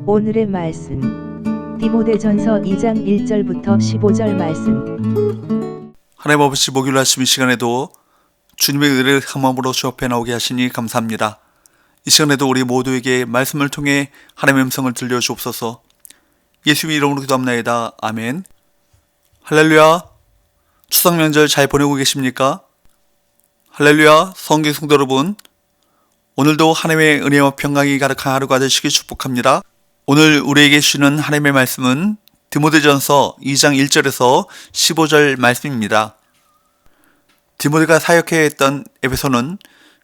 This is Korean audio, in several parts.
오늘의 말씀 디모데전서 2장 1절부터 15절 말씀. 하나님 아버지, 목요일 아침 이 시간에도 주님의 은혜를 함함으로 주 앞에 나오게 하시니 감사합니다. 이 시간에도 우리 모두에게 말씀을 통해 하나님의 음성을 들려주옵소서. 예수의 이름으로 기도합나이다. 아멘. 할렐루야. 추석 명절 잘 보내고 계십니까? 할렐루야. 성경 성도 여러분, 오늘도 하나님의 은혜와 평강이 가득한 하루가 되시길 축복합니다. 오늘 우리에게 주시는 하나님의 말씀은 디모데전서 2장 1절에서 15절 말씀입니다. 디모데가 사역해야 했던 에베소는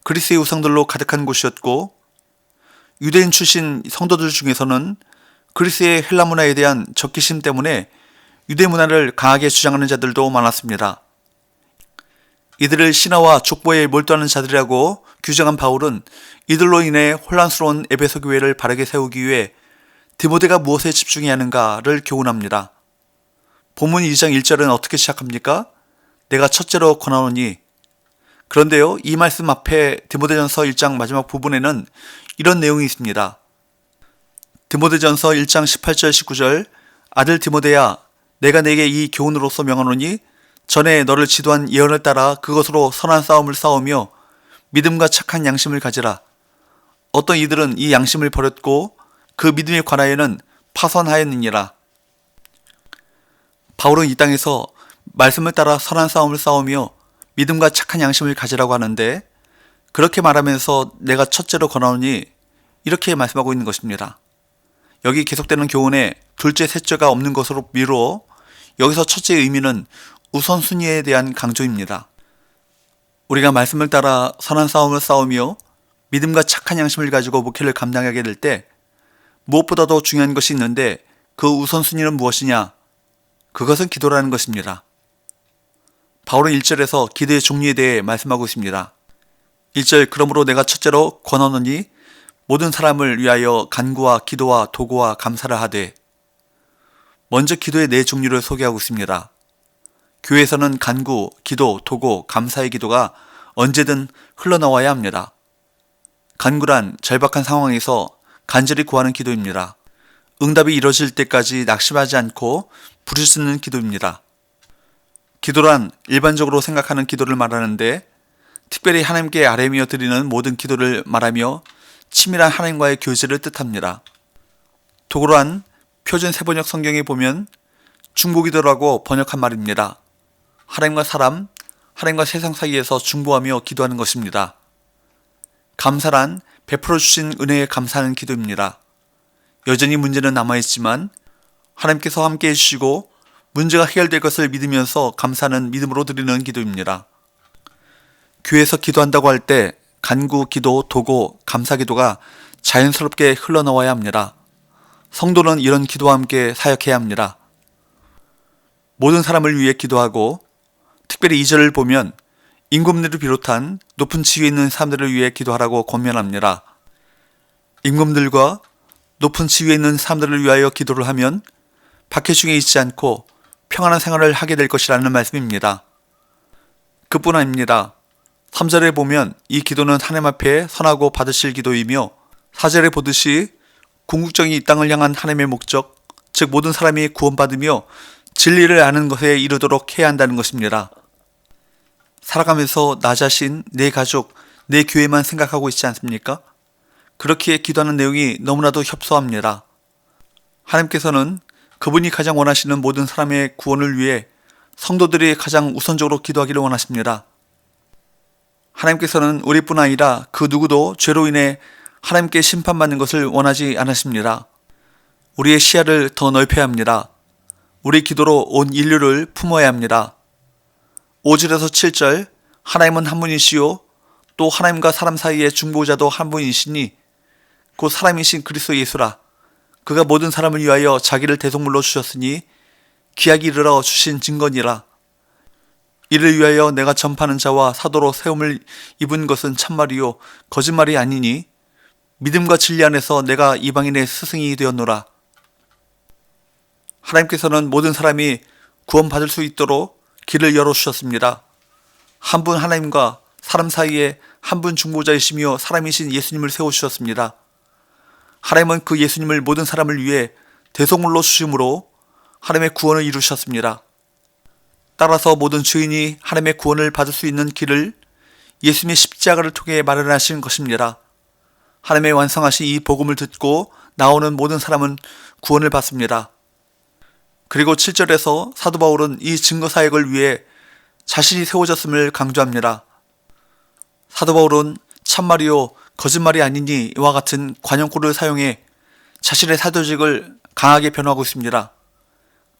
그리스의 우상들로 가득한 곳이었고, 유대인 출신 성도들 중에서는 그리스의 헬라 문화에 대한 적개심 때문에 유대 문화를 강하게 주장하는 자들도 많았습니다. 이들을 신화와 족보에 몰두하는 자들이라고 규정한 바울은 이들로 인해 혼란스러운 에베소 교회를 바르게 세우기 위해 디모데가 무엇에 집중해야 하는가를 교훈합니다. 본문 2장 1절은 어떻게 시작합니까? 내가 첫째로 권하노니. 그런데요, 이 말씀 앞에 디모데전서 1장 마지막 부분에는 이런 내용이 있습니다. 디모데전서 1장 18절 19절 아들 디모데야, 내가 내게 이 교훈으로서 명하노니 전에 너를 지도한 예언을 따라 그것으로 선한 싸움을 싸우며 믿음과 착한 양심을 가지라. 어떤 이들은 이 양심을 버렸고 그 믿음에 관하여는 파선하였느니라. 바울은 이 땅에서 말씀을 따라 선한 싸움을 싸우며 믿음과 착한 양심을 가지라고 하는데, 그렇게 말하면서 내가 첫째로 권하노니 이렇게 말씀하고 있는 것입니다. 여기 계속되는 교훈에 둘째, 셋째가 없는 것으로 미루어 여기서 첫째의 의미는 우선순위에 대한 강조입니다. 우리가 말씀을 따라 선한 싸움을 싸우며 믿음과 착한 양심을 가지고 목회를 감당하게 될 때 무엇보다도 중요한 것이 있는데, 그 우선순위는 무엇이냐? 그것은 기도라는 것입니다. 바울은 1절에서 기도의 종류에 대해 말씀하고 있습니다. 1절, 그러므로 내가 첫째로 권하노니 모든 사람을 위하여 간구와 기도와 도구와 감사를 하되. 먼저 기도의 네 종류를 소개하고 있습니다. 교회에서는 간구, 기도, 도구, 감사의 기도가 언제든 흘러나와야 합니다. 간구란 절박한 상황에서 간절히 구하는 기도입니다. 응답이 이루어질 때까지 낙심하지 않고 부르짖는 기도입니다. 기도란 일반적으로 생각하는 기도를 말하는데, 특별히 하나님께 아뢰며 드리는 모든 기도를 말하며 치밀한 하나님과의 교제를 뜻합니다. 도구란 표준 세번역 성경에 보면 중보기도라고 번역한 말입니다. 하나님과 사람, 하나님과 세상 사이에서 중보하며 기도하는 것입니다. 감사란 베풀어 주신 은혜에 감사하는 기도입니다. 여전히 문제는 남아있지만 하나님께서 함께 해주시고 문제가 해결될 것을 믿으면서 감사는 믿음으로 드리는 기도입니다. 교회에서 기도한다고 할 때 간구, 기도, 도구, 감사 기도가 자연스럽게 흘러나와야 합니다. 성도는 이런 기도와 함께 사역해야 합니다. 모든 사람을 위해 기도하고, 특별히 2절을 보면 임금들을 비롯한 높은 지위에 있는 사람들을 위해 기도하라고 권면합니다. 임금들과 높은 지위에 있는 사람들을 위하여 기도를 하면 박해중에 있지 않고 평안한 생활을 하게 될 것이라는 말씀입니다. 그뿐 아닙니다. 3절에 보면 이 기도는 하나님 앞에 선하고 받으실 기도이며, 4절에 보듯이 궁극적인 이 땅을 향한 하나님의 목적, 즉 모든 사람이 구원받으며 진리를 아는 것에 이르도록 해야 한다는 것입니다. 살아가면서 나 자신, 내 가족, 내 교회만 생각하고 있지 않습니까? 그렇게 기도하는 내용이 너무나도 협소합니다. 하나님께서는 그분이 가장 원하시는 모든 사람의 구원을 위해 성도들이 가장 우선적으로 기도하기를 원하십니다. 하나님께서는 우리뿐 아니라 그 누구도 죄로 인해 하나님께 심판받는 것을 원하지 않으십니다. 우리의 시야를 더 넓혀야 합니다. 우리 기도로 온 인류를 품어야 합니다. 5절에서 7절, 하나님은 한 분이시요 또 하나님과 사람 사이의 중보자도 한 분이시니 곧 사람이신 그리스도 예수라. 그가 모든 사람을 위하여 자기를 대속물로 주셨으니 기약이 이르러 주신 증거니라. 이를 위하여 내가 전파하는 자와 사도로 세움을 입은 것은 참말이요 거짓말이 아니니 믿음과 진리 안에서 내가 이방인의 스승이 되었노라. 하나님께서는 모든 사람이 구원받을 수 있도록 길을 열어주셨습니다. 한 분 하나님과 사람 사이에 한 분 중보자이시며 사람이신 예수님을 세워주셨습니다. 하나님은 그 예수님을 모든 사람을 위해 대속물로 주심으로 하나님의 구원을 이루셨습니다. 따라서 모든 죄인이 하나님의 구원을 받을 수 있는 길을 예수님의 십자가를 통해 마련하신 것입니다. 하나님의 완성하신 이 복음을 듣고 나오는 모든 사람은 구원을 받습니다. 그리고 7절에서 사도 바울은 이 증거 사역을 위해 자신이 세워졌음을 강조합니다. 사도 바울은 참말이요 거짓말이 아니니 이와 같은 관용구를 사용해 자신의 사도직을 강하게 변호하고 있습니다.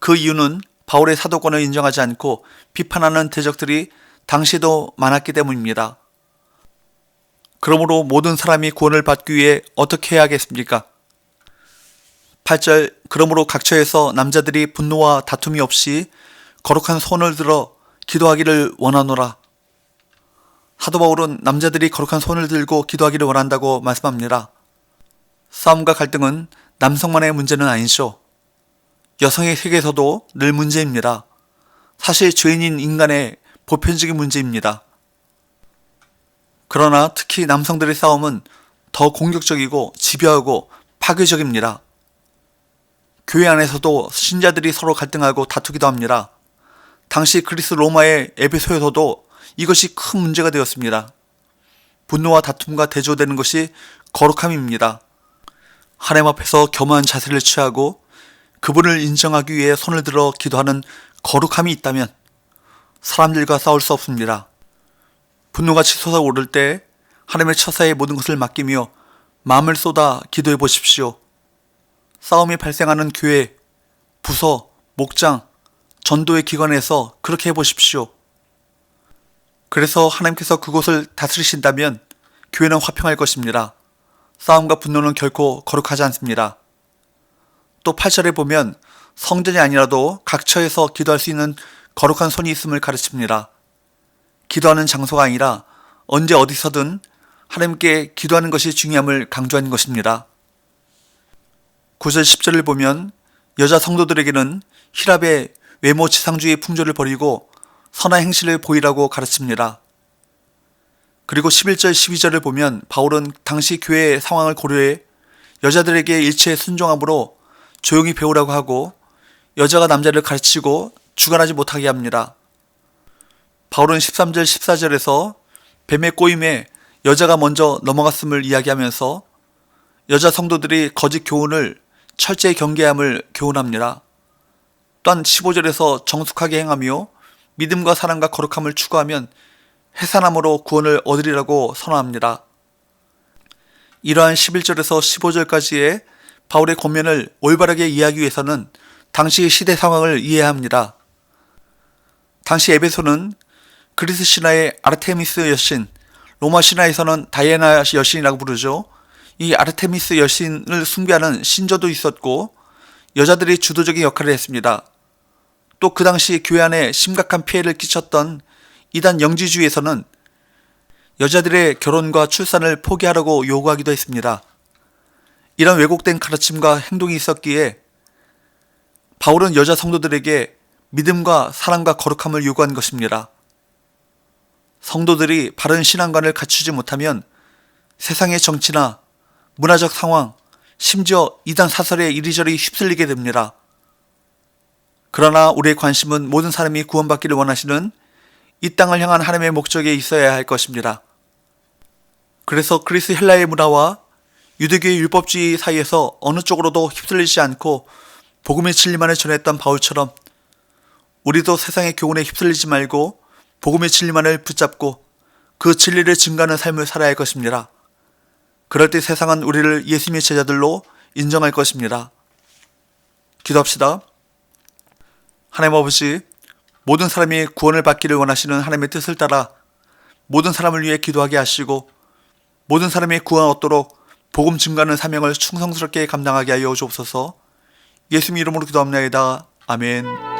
그 이유는 바울의 사도권을 인정하지 않고 비판하는 대적들이 당시에도 많았기 때문입니다. 그러므로 모든 사람이 구원을 받기 위해 어떻게 해야겠습니까? 8절 그러므로 각처에서 남자들이 분노와 다툼이 없이 거룩한 손을 들어 기도하기를 원하노라. 사도 바울은 남자들이 거룩한 손을 들고 기도하기를 원한다고 말씀합니다. 싸움과 갈등은 남성만의 문제는 아니죠. 여성의 세계에서도 늘 문제입니다. 사실 죄인인 인간의 보편적인 문제입니다. 그러나 특히 남성들의 싸움은 더 공격적이고 집요하고 파괴적입니다. 교회 안에서도 신자들이 서로 갈등하고 다투기도 합니다. 당시 그리스 로마의 에베소에서도 이것이 큰 문제가 되었습니다. 분노와 다툼과 대조되는 것이 거룩함입니다. 하나님 앞에서 겸허한 자세를 취하고 그분을 인정하기 위해 손을 들어 기도하는 거룩함이 있다면 사람들과 싸울 수 없습니다. 분노가 치솟아 오를 때 하나님의 처사에 모든 것을 맡기며 마음을 쏟아 기도해 보십시오. 싸움이 발생하는 교회, 부서, 목장, 전도의 기관에서 그렇게 해보십시오. 그래서 하나님께서 그곳을 다스리신다면 교회는 화평할 것입니다. 싸움과 분노는 결코 거룩하지 않습니다. 또 8절에 보면 성전이 아니라도 각처에서 기도할 수 있는 거룩한 손이 있음을 가르칩니다. 기도하는 장소가 아니라 언제 어디서든 하나님께 기도하는 것이 중요함을 강조하는 것입니다. 9절 10절을 보면 여자 성도들에게는 힐압의 외모 지상주의 풍조를 버리고 선한 행실을 보이라고 가르칩니다. 그리고 11절 12절을 보면 바울은 당시 교회의 상황을 고려해 여자들에게 일체의 순종함으로 조용히 배우라고 하고 여자가 남자를 가르치고 주관하지 못하게 합니다. 바울은 13절 14절에서 뱀의 꼬임에 여자가 먼저 넘어갔음을 이야기하면서 여자 성도들이 거짓 교훈을 철저히 경계함을 교훈합니다. 또한 15절에서 정숙하게 행하며 믿음과 사랑과 거룩함을 추구하면 해산함으로 구원을 얻으리라고 선언합니다. 이러한 11절에서 15절까지의 바울의 권면을 올바르게 이해하기 위해서는 당시 시대 상황을 이해해야 합니다. 당시 에베소는 그리스 신화의 아르테미스 여신, 로마 신화에서는 다이애나 여신이라고 부르죠. 이 아르테미스 여신을 숭배하는 신조도 있었고 여자들이 주도적인 역할을 했습니다. 또 그 당시 교회 안에 심각한 피해를 끼쳤던 이단 영지주의에서는 여자들의 결혼과 출산을 포기하라고 요구하기도 했습니다. 이런 왜곡된 가르침과 행동이 있었기에 바울은 여자 성도들에게 믿음과 사랑과 거룩함을 요구한 것입니다. 성도들이 바른 신앙관을 갖추지 못하면 세상의 정치나 문화적 상황, 심지어 이단 사설에 이리저리 휩쓸리게 됩니다. 그러나 우리의 관심은 모든 사람이 구원받기를 원하시는 이 땅을 향한 하나님의 목적에 있어야 할 것입니다. 그래서 그리스 헬라의 문화와 유대교의 율법주의 사이에서 어느 쪽으로도 휩쓸리지 않고 복음의 진리만을 전했던 바울처럼 우리도 세상의 교훈에 휩쓸리지 말고 복음의 진리만을 붙잡고 그 진리를 증거하는 삶을 살아야 할 것입니다. 그럴 때 세상은 우리를 예수님의 제자들로 인정할 것입니다. 기도합시다. 하나님 아버지, 모든 사람이 구원을 받기를 원하시는 하나님의 뜻을 따라 모든 사람을 위해 기도하게 하시고 모든 사람이 구원 얻도록 복음 증거하는 사명을 충성스럽게 감당하게 하여 주옵소서. 예수님 이름으로 기도합나이다. 아멘.